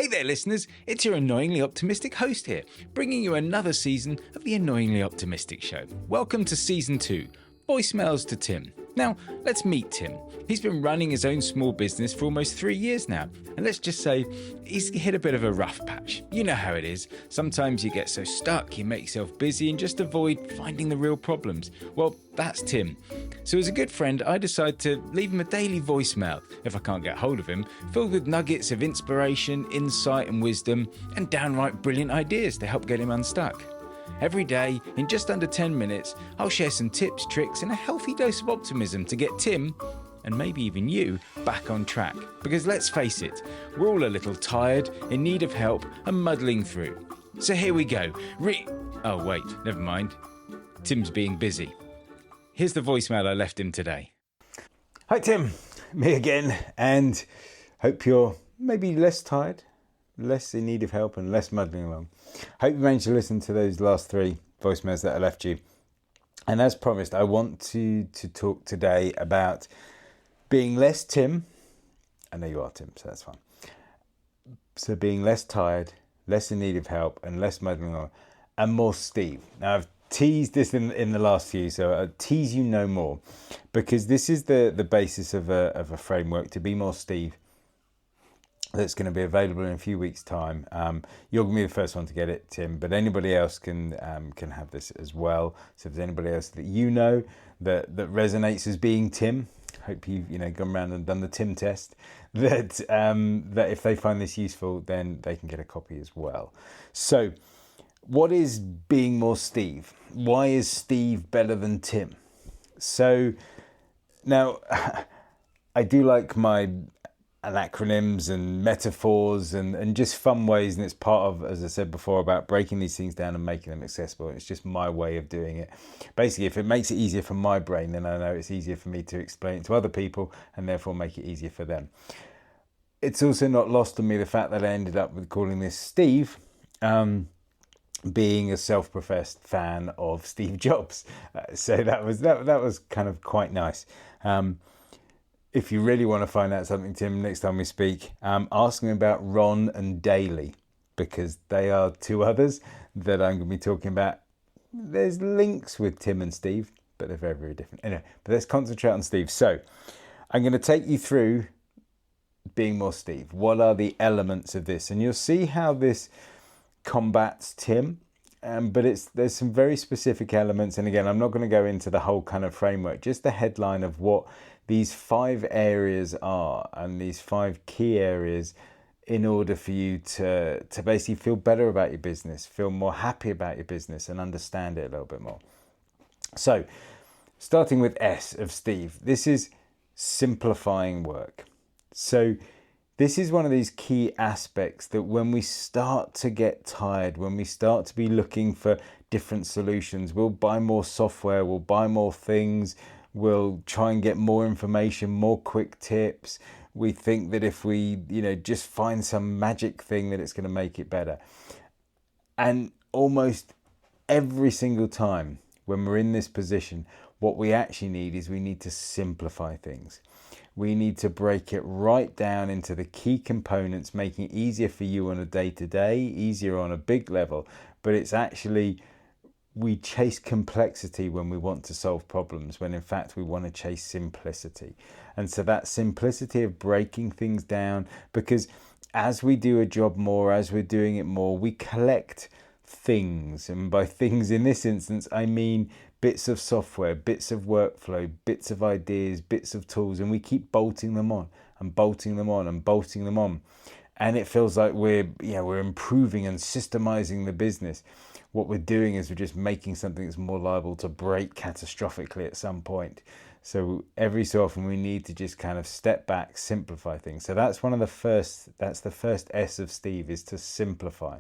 there, listeners. It's your annoyingly optimistic host here, bringing you another season of the Annoyingly Optimistic Show. Welcome to Season 2, Voicemails to Tim. Now, let's meet Tim. He's been running his own small business for almost 3 years now, and let's just say he's hit a bit of a rough patch. You know how it is. Sometimes you get so stuck, you make yourself busy and just avoid finding the real problems. Well, that's Tim. So as a good friend, I decided to leave him a daily voicemail, if I can't get hold of him, filled with nuggets of inspiration, insight and wisdom, and downright brilliant ideas to help get him unstuck. Every day, in just under 10 minutes, I'll share some tips, tricks, and a healthy dose of optimism to get Tim, and maybe even you, back on track. Because let's face it, we're all a little tired, in need of help, and muddling through. So here we go. Oh wait, never mind. Tim's being busy. Here's the voicemail I left him today. Hi Tim, me again, and hope you're maybe less tired, less in need of help and less muddling along. Hope you managed to listen to those last 3 voicemails that I left you. And as promised, I want to talk today about being less Tim. I know you are Tim, so that's fine. So being less tired, less in need of help and less muddling along, and more Steve. Now I've teased this in the last few, so I'll tease you no more, because this is the basis of a framework to be more Steve. That's going to be available in a few weeks' time. You're going to be the first one to get it, Tim, but anybody else can have this as well. So if there's anybody else that you know that resonates as being Tim, hope you've gone around and done the Tim test, that if they find this useful, then they can get a copy as well. So what is being more Steve? Why is Steve better than Tim? So now I do like my acronyms and metaphors and just fun ways, and it's part of, as I said before, about breaking these things down and making them accessible. It's just my way of doing it. Basically, if it makes it easier for my brain, then I know it's easier for me to explain it to other people and therefore make it easier for them. It's also not lost on me the fact that I ended up with calling this Steve, being a self-professed fan of Steve Jobs. So that was kind of quite nice. If you really want to find out something, Tim, next time we speak, ask me about Ron and Daley, because they are 2 others that I'm going to be talking about. There's links with Tim and Steve, but they're very, very different. Anyway, but let's concentrate on Steve. So I'm going to take you through being more Steve. What are the elements of this? And you'll see how this combats Tim. But there's some very specific elements. And again, I'm not going to go into the whole kind of framework, just the headline of what these 5 areas are, and these 5 key areas in order for you to basically feel better about your business, feel more happy about your business and understand it a little bit more. So starting with S of Steve, this is simplifying work. So this is one of these key aspects that when we start to get tired, when we start to be looking for different solutions, we'll buy more software, we'll buy more things, we'll try and get more information, more quick tips. We think that if we, just find some magic thing that it's going to make it better. And almost every single time when we're in this position, what we actually need is we need to simplify things. We need to break it right down into the key components, making it easier for you on a day-to-day, easier on a big level. But it's actually, we chase complexity when we want to solve problems, when in fact we want to chase simplicity. And so that simplicity of breaking things down, because as we do a job more, as we're doing it more, we collect things. And by things in this instance, I mean bits of software, bits of workflow, bits of ideas, bits of tools, and we keep bolting them on and bolting them on and bolting them on. And it feels like we're improving and systemizing the business. What we're doing is we're just making something that's more liable to break catastrophically at some point. So every so often we need to just kind of step back, simplify things. So that's the first S of Steve, is to simplify.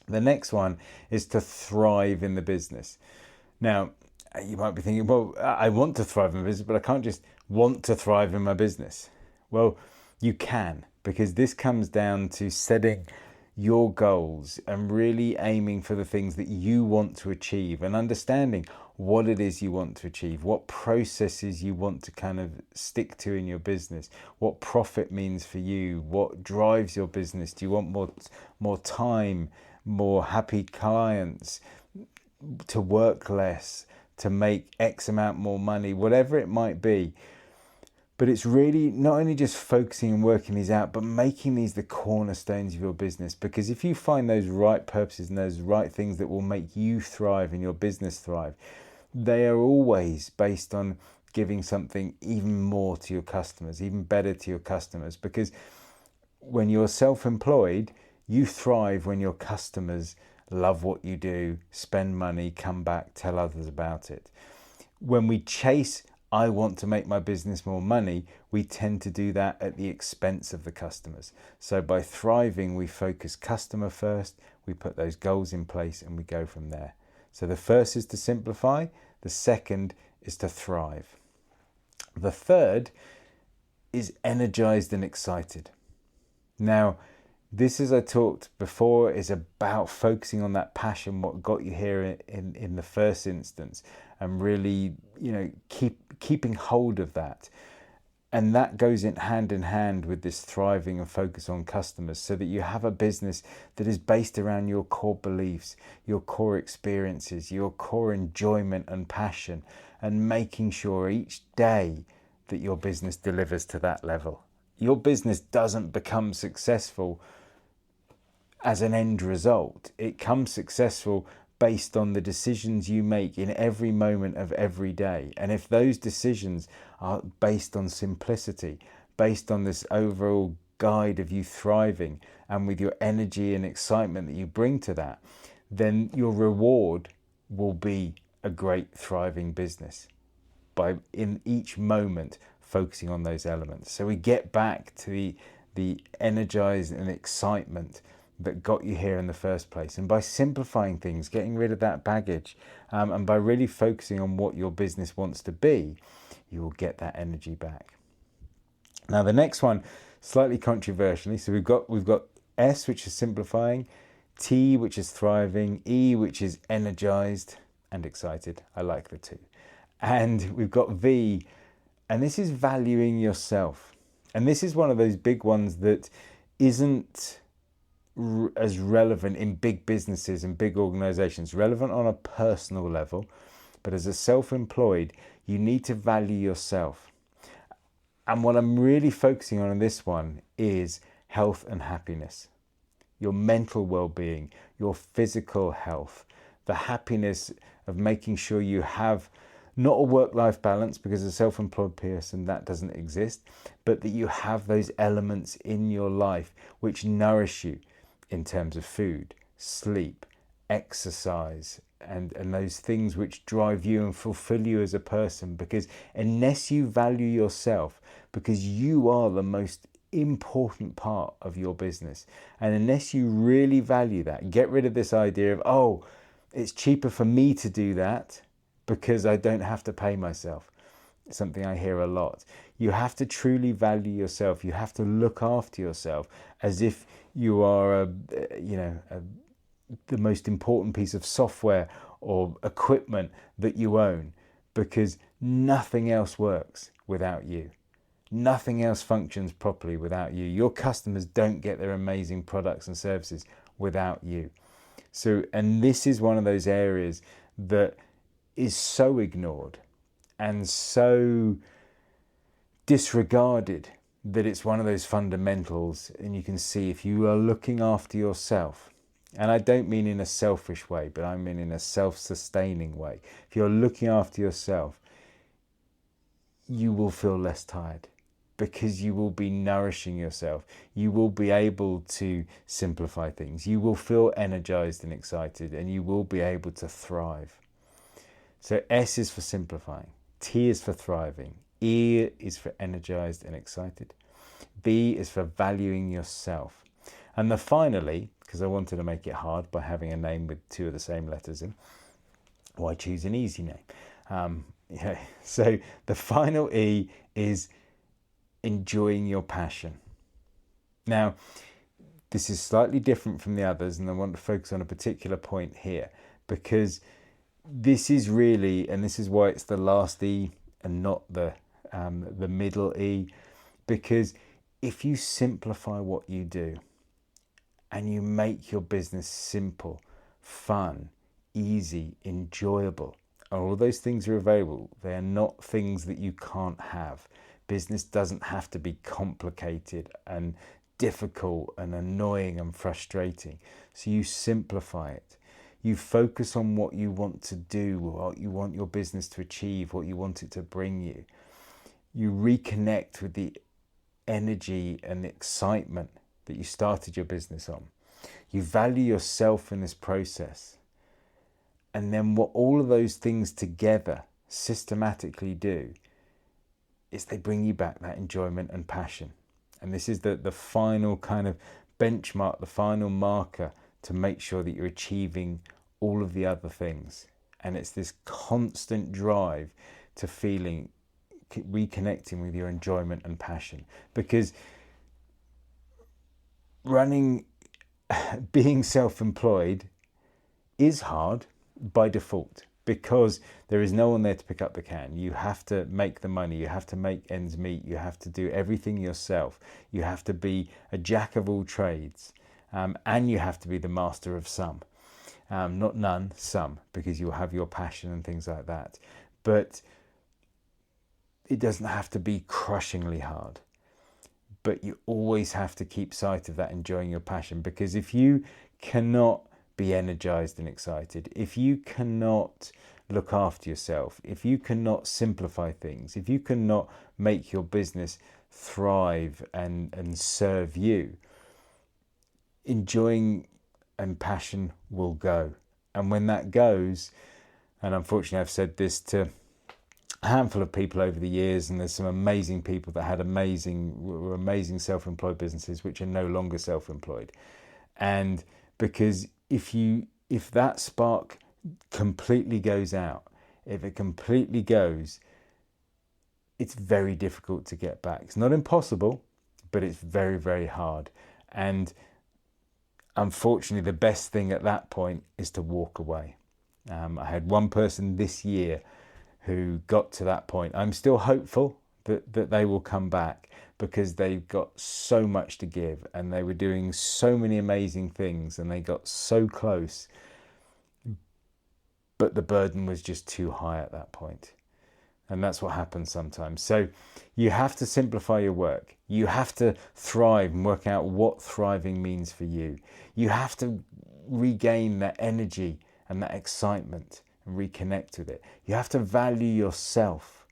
The next one is to thrive in the business. Now, you might be thinking, well, I want to thrive in my business, but I can't just want to thrive in my business. Well, you can, because this comes down to setting your goals and really aiming for the things that you want to achieve and understanding what it is you want to achieve, what processes you want to kind of stick to in your business, what profit means for you, what drives your business. Do you want more time, more happy clients, to work less, to make X amount more money, whatever it might be. But it's really not only just focusing and working these out, but making these the cornerstones of your business. Because if you find those right purposes and those right things that will make you thrive and your business thrive, they are always based on giving something even more to your customers, even better to your customers. Because when you're self-employed, you thrive when your customers love what you do, spend money, come back, tell others about it. When we chase, I want to make my business more money, we tend to do that at the expense of the customers. So by thriving, we focus customer first, we put those goals in place and we go from there. So the first is to simplify, the second is to thrive. The third is energized and excited. Now, this, as I talked before, is about focusing on that passion, what got you here in the first instance, and really, keeping hold of that. And that goes hand in hand with this thriving and focus on customers, so that you have a business that is based around your core beliefs, your core experiences, your core enjoyment and passion, and making sure each day that your business delivers to that level. Your business doesn't become successful as an end result. It comes successful based on the decisions you make in every moment of every day. And if those decisions are based on simplicity, based on this overall guide of you thriving, and with your energy and excitement that you bring to that, then your reward will be a great thriving business by in each moment focusing on those elements. So we get back to the energized and excitement that got you here in the first place. And by simplifying things, getting rid of that baggage, and by really focusing on what your business wants to be, you will get that energy back. Now the next one, slightly controversially, so we've got S, which is simplifying, T, which is thriving, E, which is energized and excited. I like the two. And we've got V, and this is valuing yourself. And this is one of those big ones that isn't as relevant in big businesses and big organizations, relevant on a personal level, but as a self-employed, you need to value yourself. And what I'm really focusing on in this one is health and happiness, your mental well-being, your physical health, the happiness of making sure you have not a work-life balance, because as a self-employed person that doesn't exist, but that you have those elements in your life which nourish you in terms of food, sleep, exercise, and those things which drive you and fulfill you as a person. Because unless you value yourself, because you are the most important part of your business, and unless you really value that, get rid of this idea of, oh, it's cheaper for me to do that because I don't have to pay myself. It's something I hear a lot. You have to truly value yourself. You have to look after yourself as if you are the most important piece of software or equipment that you own, because nothing else works without you. Nothing else functions properly without you. Your customers don't get their amazing products and services without you. So, and this is one of those areas that is so ignored and so disregarded that it's one of those fundamentals. And you can see, if you are looking after yourself, and I don't mean in a selfish way, but I mean in a self-sustaining way. If you're looking after yourself, you will feel less tired, because you will be nourishing yourself. You will be able to simplify things. You will feel energized and excited, and you will be able to thrive. So S is for simplifying, T is for thriving, E is for energized and excited, B is for valuing yourself. And the finally, because I wanted to make it hard by having a name with two of the same letters in, why choose an easy name? So the final E is enjoying your passion. Now, this is slightly different from the others, and I want to focus on a particular point here, because this is really, and this is why it's the last E and not the middle E, because if you simplify what you do and you make your business simple, fun, easy, enjoyable, and all those things are available, they are not things that you can't have. Business doesn't have to be complicated and difficult and annoying and frustrating. So you simplify it. You focus on what you want to do, what you want your business to achieve, what you want it to bring you. You reconnect with the energy and the excitement that you started your business on. You value yourself in this process. And then what all of those things together systematically do is they bring you back that enjoyment and passion. And this is the final kind of benchmark, the final marker to make sure that you're achieving all of the other things. And it's this constant drive to reconnecting with your enjoyment and passion. Because being self-employed is hard by default, because there is no one there to pick up the can. You have to make the money, you have to make ends meet, you have to do everything yourself, you have to be a jack of all trades, and you have to be the master of some. Not none, some, because you'll have your passion and things like that. But it doesn't have to be crushingly hard. But you always have to keep sight of that enjoying your passion, because if you cannot be energized and excited, if you cannot look after yourself, if you cannot simplify things, if you cannot make your business thrive and serve you, enjoying and passion will go. And when that goes, and unfortunately I've said this to a handful of people over the years, and there's some amazing people that had amazing self-employed businesses which are no longer self-employed. And because if that spark completely goes out, if it completely goes, it's very difficult to get back. It's not impossible, but it's very, very hard. And unfortunately, the best thing at that point is to walk away. I had one person this year who got to that point. I'm still hopeful that they will come back, because they've got so much to give and they were doing so many amazing things and they got so close. But the burden was just too high at that point. And that's what happens sometimes. So you have to simplify your work. You have to thrive and work out what thriving means for you. You have to regain that energy and that excitement and reconnect with it. You have to value yourself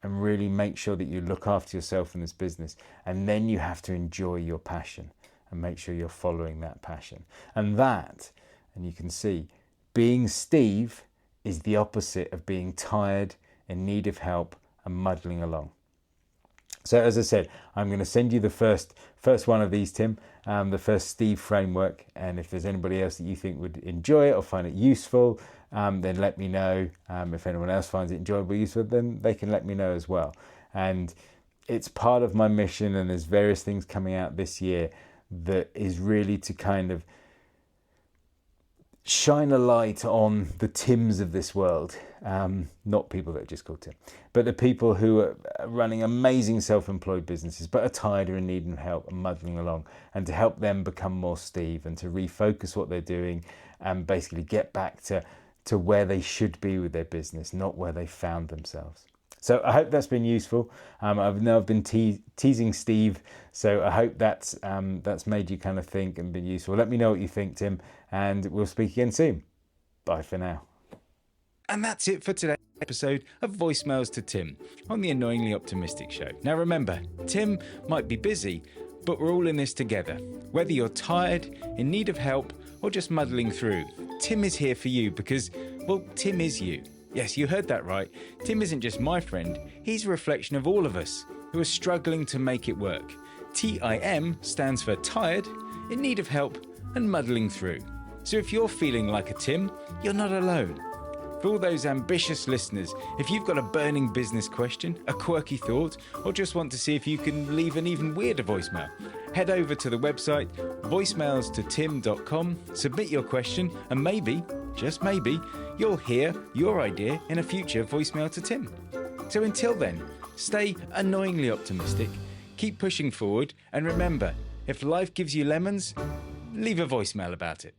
and really make sure that you look after yourself in this business. And then you have to enjoy your passion and make sure you're following that passion. And you can see, being Steve is the opposite of being tired, in need of help and muddling along. So as I said, I'm going to send you the first one of these, Tim, the first Steve framework. And if there's anybody else that you think would enjoy it or find it useful, then let me know. If anyone else finds it enjoyable, useful, then they can let me know as well. And it's part of my mission, and there's various things coming out this year that is really to kind of shine a light on the Tims of this world. Not people that are just called Tim, but the people who are running amazing self-employed businesses but are tired or in need of help and muddling along, and to help them become more Steve and to refocus what they're doing and basically get back to where they should be with their business, not where they found themselves. So I hope that's been useful. I've been teasing Steve, so I hope that's made you kind of think and been useful. Let me know what you think, Tim, and we'll speak again soon. Bye for now. And that's it for today's episode of Voicemails to Tim on the Annoyingly Optimistic Show. Now remember, Tim might be busy, but we're all in this together. Whether you're tired, in need of help, or just muddling through, Tim is here for you because, well, Tim is you. Yes, you heard that right. Tim isn't just my friend, he's a reflection of all of us who are struggling to make it work. TIM stands for tired, in need of help, and muddling through. So if you're feeling like a Tim, you're not alone. For all those ambitious listeners, if you've got a burning business question, a quirky thought, or just want to see if you can leave an even weirder voicemail, head over to the website voicemailstotim.com, submit your question, and maybe just maybe, you'll hear your idea in a future voicemail to Tim. So until then, stay annoyingly optimistic, keep pushing forward, and remember, if life gives you lemons, leave a voicemail about it.